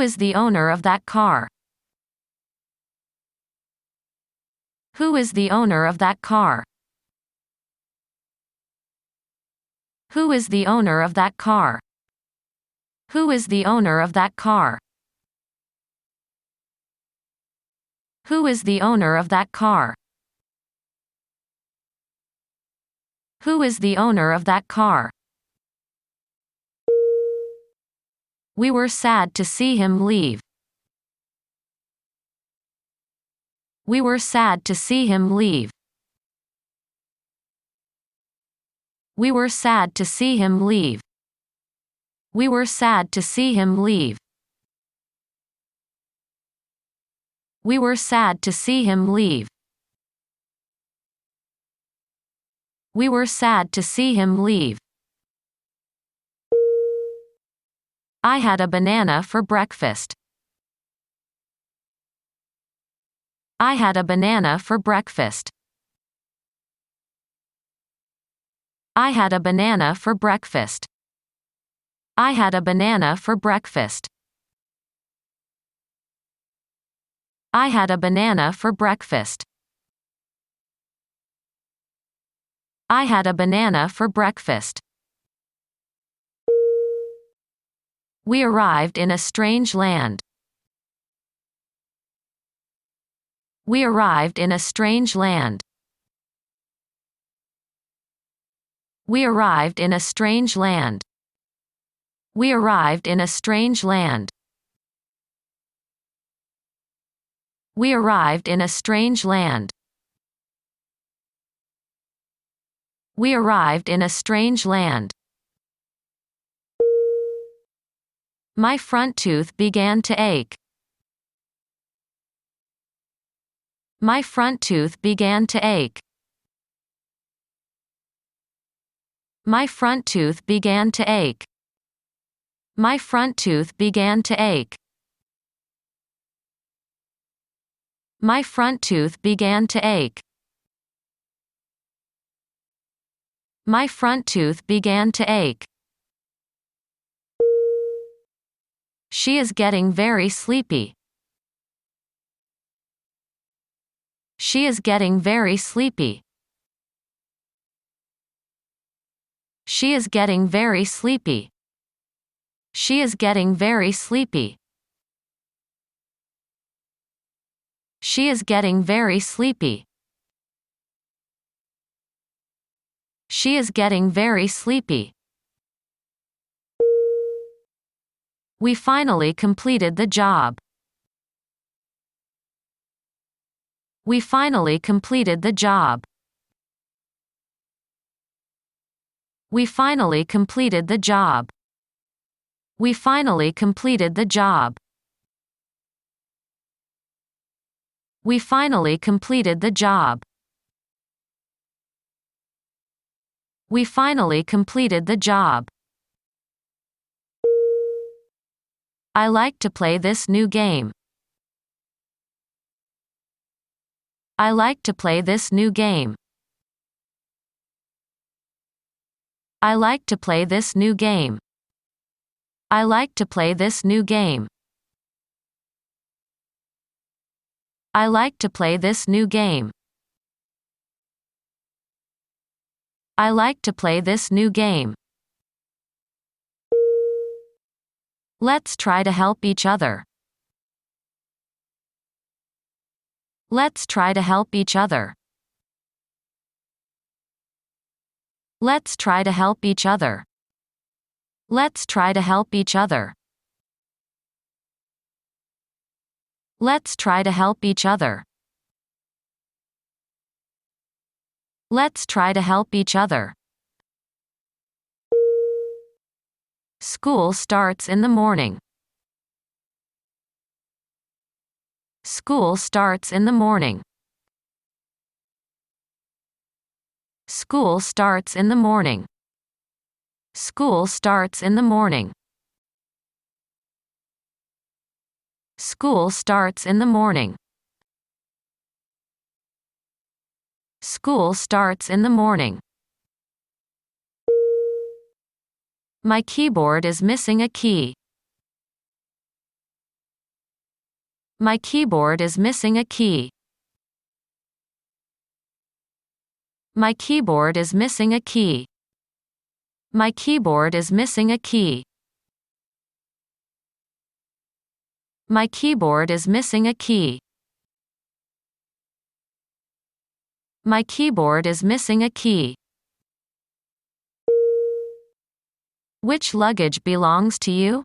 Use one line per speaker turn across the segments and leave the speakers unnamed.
is the owner of that car? Who is the owner of that car? Who is the owner of that car? Who is the owner of that car? Who is the owner of that car? Who is the owner of that car? We were sad to see him leave. We were sad to see him leave. We were sad to see him leave. We were sad to see him leave. We were sad to see him leave. We were sad to see him leave. I had a banana for breakfast. I had a banana for breakfast. I had a banana for breakfast. I had a banana for breakfast. I had a banana for breakfast. I had a banana for breakfast. We arrived in a strange land. We arrived in a strange land. We arrived in a strange land. We arrived in a strange land. We arrived in a strange land. We arrived in a strange land. My front tooth began to ache. My front tooth began to ache. My front tooth began to ache. My front tooth began to ache. My front tooth began to ache. My front tooth began to ache. She is getting very sleepy. She is getting very sleepy. She is getting very sleepy. She is getting very sleepy. She is getting very sleepy. She is getting very sleepy. We finally completed the job. We finally completed the job. We finally completed the job. We finally completed the job. We finally completed the job. We finally completed the job. I like to play this new game. I like to play this new game. I like to play this new game. I like to play this new game. I like to play this new game. I like to play this new game. Let's try to help each other. Let's try to help each other. Let's try to help each other. Let's try to help each other. Let's try to help each other. Let's try to help each other. School starts in the morning. School starts in the morning. School starts in the morning. School starts in the morning. School starts in the morning. School starts in the morning. My keyboard is missing a key. My keyboard is missing a key. My keyboard is missing a key. My keyboard is missing a key. My keyboard is missing a key. My keyboard is missing a key. Which luggage belongs to you?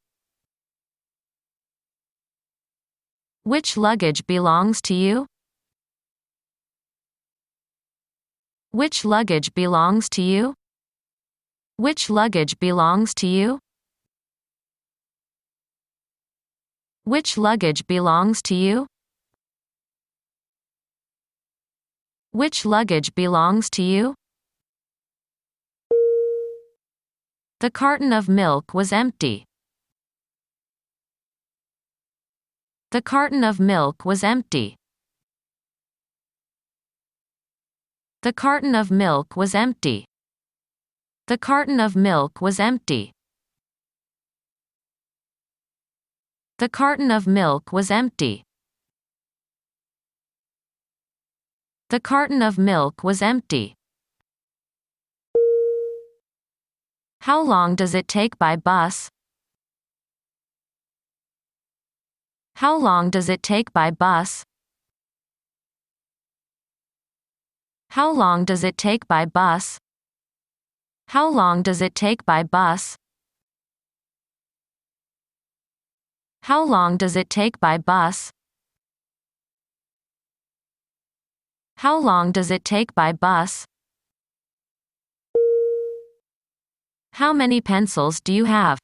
Which luggage belongs to you? Which luggage belongs to you? Which luggage belongs to you? Which luggage belongs to you? Which luggage belongs to you? The carton of milk was empty. The carton of milk was empty. The carton of milk was empty. The carton of milk was empty. The carton of milk was empty. The carton of milk was empty. How long does it take by bus? How long does it take by bus? How long does it take by bus? How long does it take by bus? How long does it take by bus? How long does it take by bus? How many pencils do you have?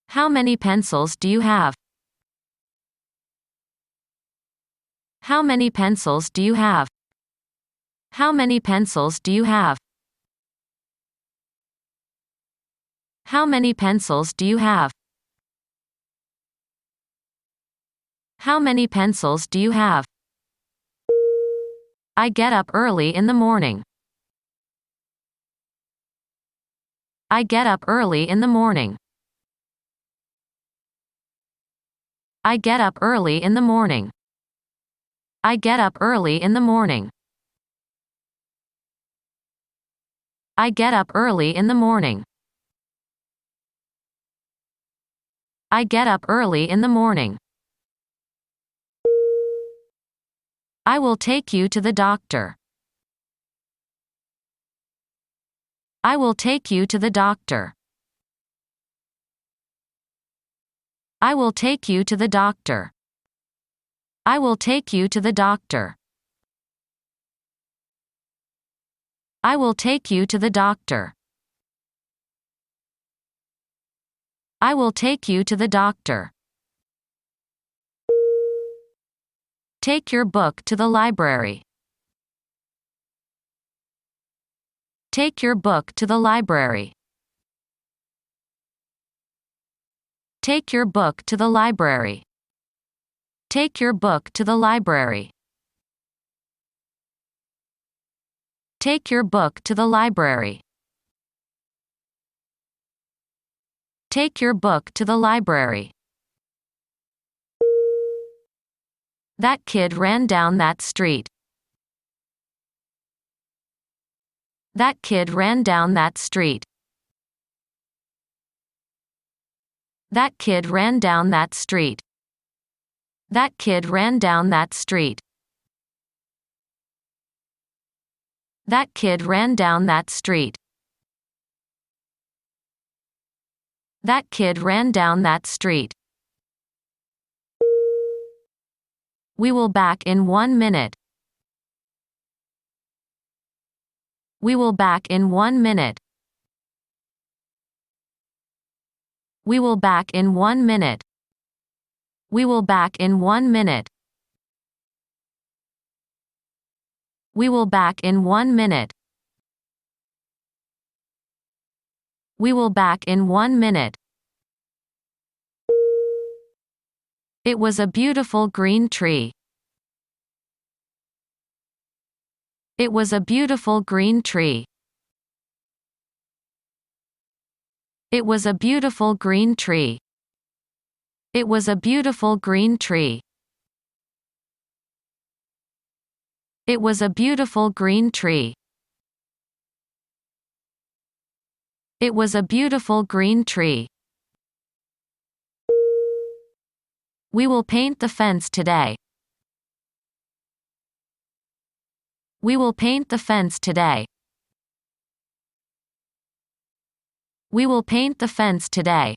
How many pencils do you have? How many pencils do you have? How many pencils do you have? How many pencils do you have? How many pencils do you have? I get up early in the morning. I get up early in the morning. I get up early in the morning. I get up early in the morning. I get up early in the morning. I get up early in the morning. I will take you to the doctor. I will take you to the doctor. I will take you to the doctor. I will take you to the doctor. I will take you to the doctor. I will take you to the doctor. Take your book to the library. Take your book to the library. Take your book to the library. Take your book to the library. Take your book to the library. Take your book to the library. That kid ran down that street. That kid ran down that street. That kid ran down that street. That kid ran down that street. That kid ran down that street. That kid ran down that street. We will back in 1 minute. We will back in 1 minute. We will back in 1 minute. We will back in 1 minute. We will back in 1 minute. We will back in 1 minute. It was a beautiful green tree. It was a beautiful green tree. It was a beautiful green tree. It was a beautiful green tree. It was a beautiful green tree. It was a beautiful green tree. We will paint the fence today. We will paint the fence today. We will paint the fence today.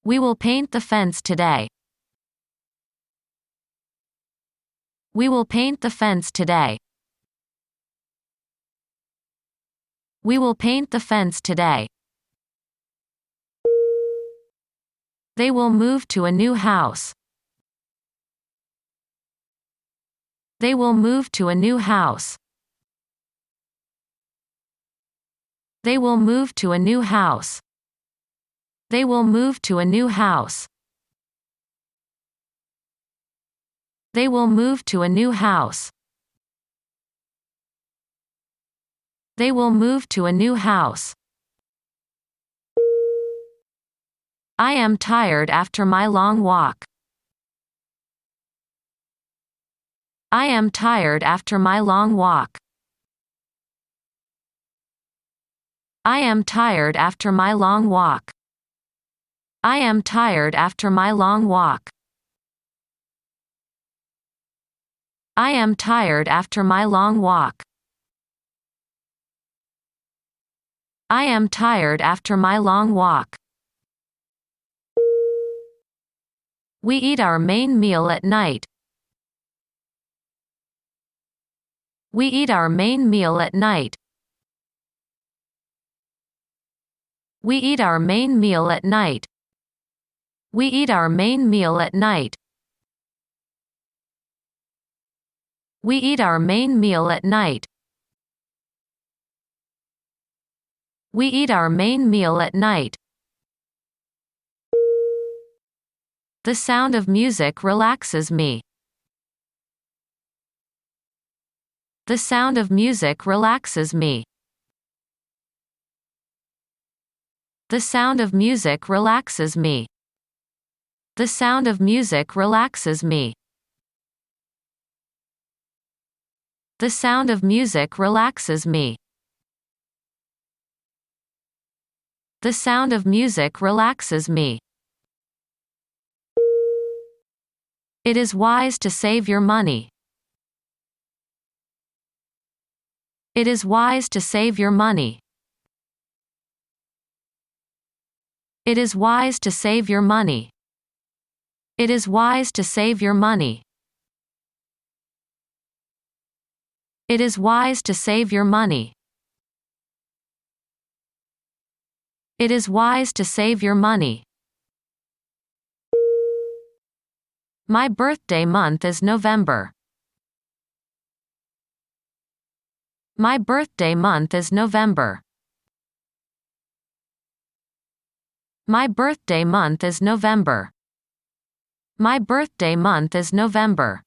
We will paint the fence today. We will paint the fence today. We will paint the fence today. They will move to a new house. They will move to a new house. They will move to a new house. They will move to a new house. They will move to a new house. They will move to a new house. I am tired after my long walk. I am tired after my long walk. I am tired after my long walk. I am tired after my long walk. I am tired after my long walk. I am tired after my long walk. We eat our main meal at night. We eat our main meal at night. We eat our main meal at night. We eat our main meal at night. We eat our main meal at night. We eat our main meal at night. The sound of music relaxes me. The sound of music relaxes me. The sound of music relaxes me. The sound of music relaxes me. The sound of music relaxes me. The sound of music relaxes me. It is wise to save your money. It is wise to save your money. It is wise to save your money. It is wise to save your money. It is wise to save your money. It is wise to save your money. My birthday month is November. My birthday month is November. My birthday month is November. My birthday month is November.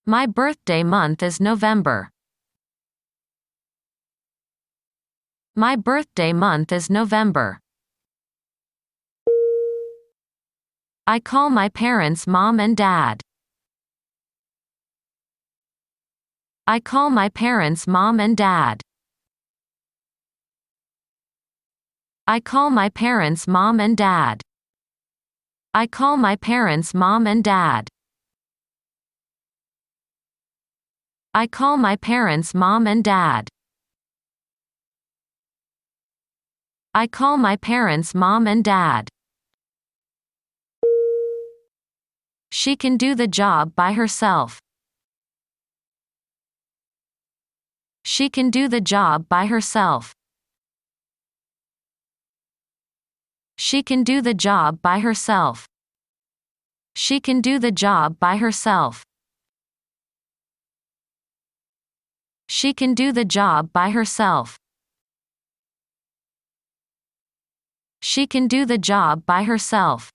My birthday month is November. My birthday month is November. I call my parents mom and dad. I call my parents mom and dad. I call my parents mom and dad. I call my parents mom and dad. I call my parents mom and dad. I call my parents mom and dad. She can do the job by herself. She can do the job by herself. She can do the job by herself. She can do the job by herself. She can do the job by herself. She can do the job by herself.